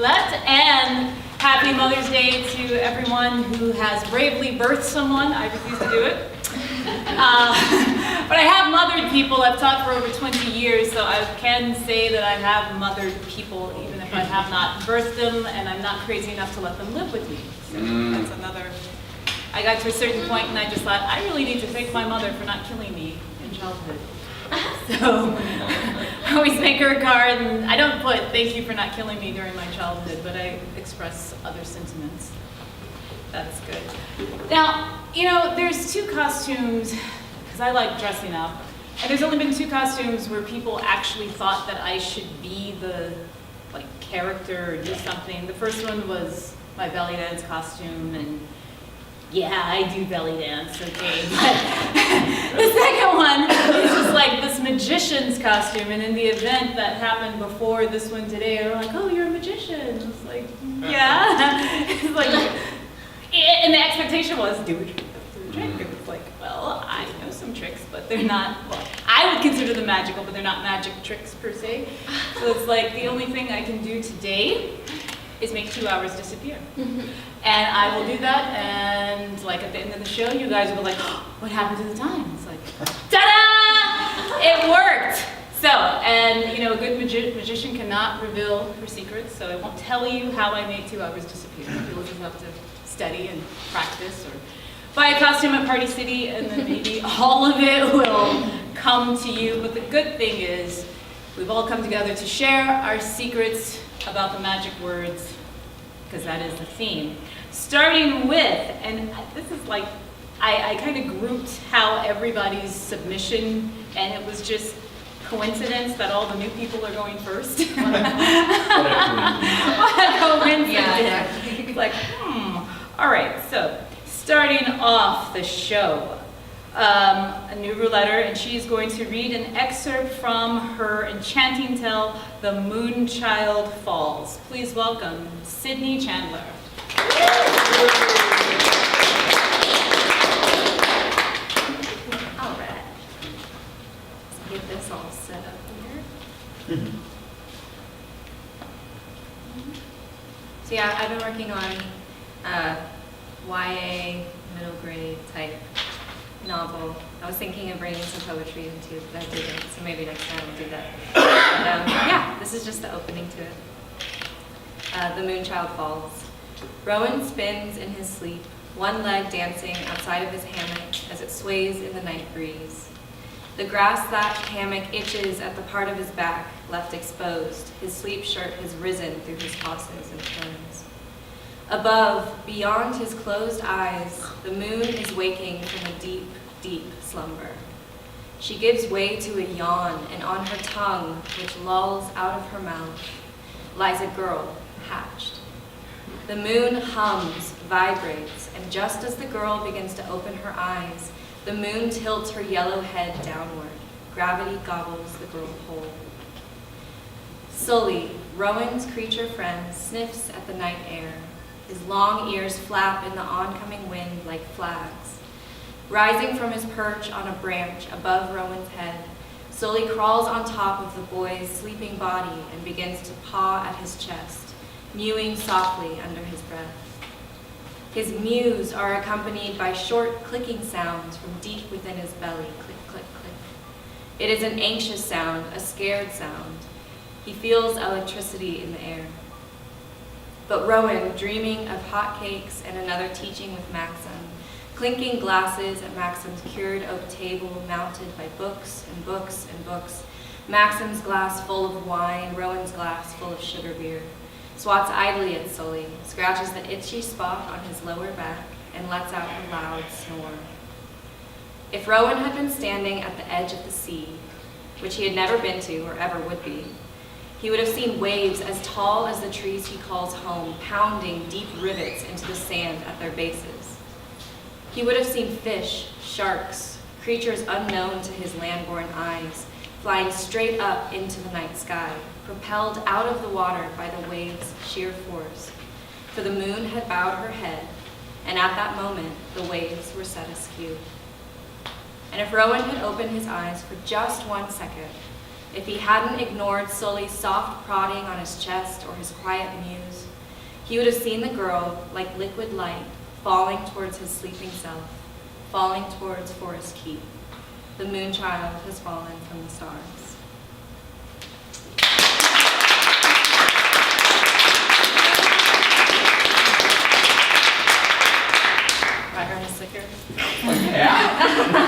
Roulette, and happy Mother's Day to everyone who has bravely birthed someone. I refuse to do it. But I have mothered people. I've taught for over 20 years, so I can say that I have mothered people, even if I have not birthed them, and I'm not crazy enough to let them live with me. So that's another. I got to a certain point and I just thought, I really need to thank my mother for not killing me in childhood. So I always make her a card, and I don't put thank you for not killing me during my childhood, but I express other sentiments. That's good. Now, you know, there's two costumes, because I like dressing up, and there's only been two costumes where people actually thought that I should be the character or do something. The first one was my belly dance costume, and yeah, I do belly dance, okay. But the second one is just like this magician's costume, and in the event that happened before this one today, they were like, oh, you're a magician. It's like, yeah. It's like, and the expectation was, do a trick. And it's like, well, I know some tricks, but they're not, well, I would consider them magical, but they're not magic tricks per se. So it's like, the only thing I can do today is make 2 hours disappear. And I will do that, and at the end of the show, you guys will be like, oh, what happened to the time? It's like, ta-da! It worked! So, and you know, a good magician cannot reveal her secrets, so I won't tell you how I made 2 hours disappear. You'll just have to study and practice, or buy a costume at Party City, and then maybe all of it will come to you. But the good thing is, we've all come together to share our secrets about the magic words, because that is the theme. Starting with, and this is like, I kind of grouped how everybody's submission, and it was just coincidence that all the new people are going first. What a coincidence. Yeah, exactly. Like, all right, so starting off the show, a new rouletter, and she's going to read an excerpt from her enchanting tale, The Moonchild Falls. Please welcome Sydney Chandler. All right. Let's get this all set up here. So yeah, I've been working on YA, middle grade type novel. I was thinking of bringing some poetry into it, but I didn't, so maybe next time I'll do that. But yeah, this is just the opening to it. The Moonchild Falls. Rowan spins in his sleep, one leg dancing outside of his hammock as it sways in the night breeze. The grass-thatched hammock itches at the part of his back left exposed. His sleep shirt has risen through his tosses and turns. Above, beyond his closed eyes, the moon is waking from a deep, deep slumber. She gives way to a yawn, and on her tongue, which lolls out of her mouth, lies a girl hatched. The moon hums, vibrates, and just as the girl begins to open her eyes, the moon tilts her yellow head downward. Gravity gobbles the girl whole. Sully, Rowan's creature friend, sniffs at the night air. His long ears flap in the oncoming wind like flags. Rising from his perch on a branch above Rowan's head, Sully crawls on top of the boy's sleeping body and begins to paw at his chest, mewing softly under his breath. His mews are accompanied by short clicking sounds from deep within his belly, click, click, click. It is an anxious sound, a scared sound. He feels electricity in the air. But Rowan, dreaming of hot cakes and another teaching with Maxim, clinking glasses at Maxim's cured oak table mounted by books and books and books, Maxim's glass full of wine, Rowan's glass full of sugar beer, swats idly at Sully, scratches the itchy spot on his lower back, and lets out a loud snore. If Rowan had been standing at the edge of the sea, which he had never been to or ever would be, he would have seen waves as tall as the trees he calls home, pounding deep rivets into the sand at their bases. He would have seen fish, sharks, creatures unknown to his land-born eyes, flying straight up into the night sky, propelled out of the water by the waves' sheer force. For the moon had bowed her head, and at that moment, the waves were set askew. And if Rowan had opened his eyes for just 1 second, if he hadn't ignored Sully's soft prodding on his chest or his quiet muse, he would have seen the girl like liquid light falling towards his sleeping self, falling towards Forest Keep. The moon child has fallen from the stars. By Ernest Sicker. Yeah.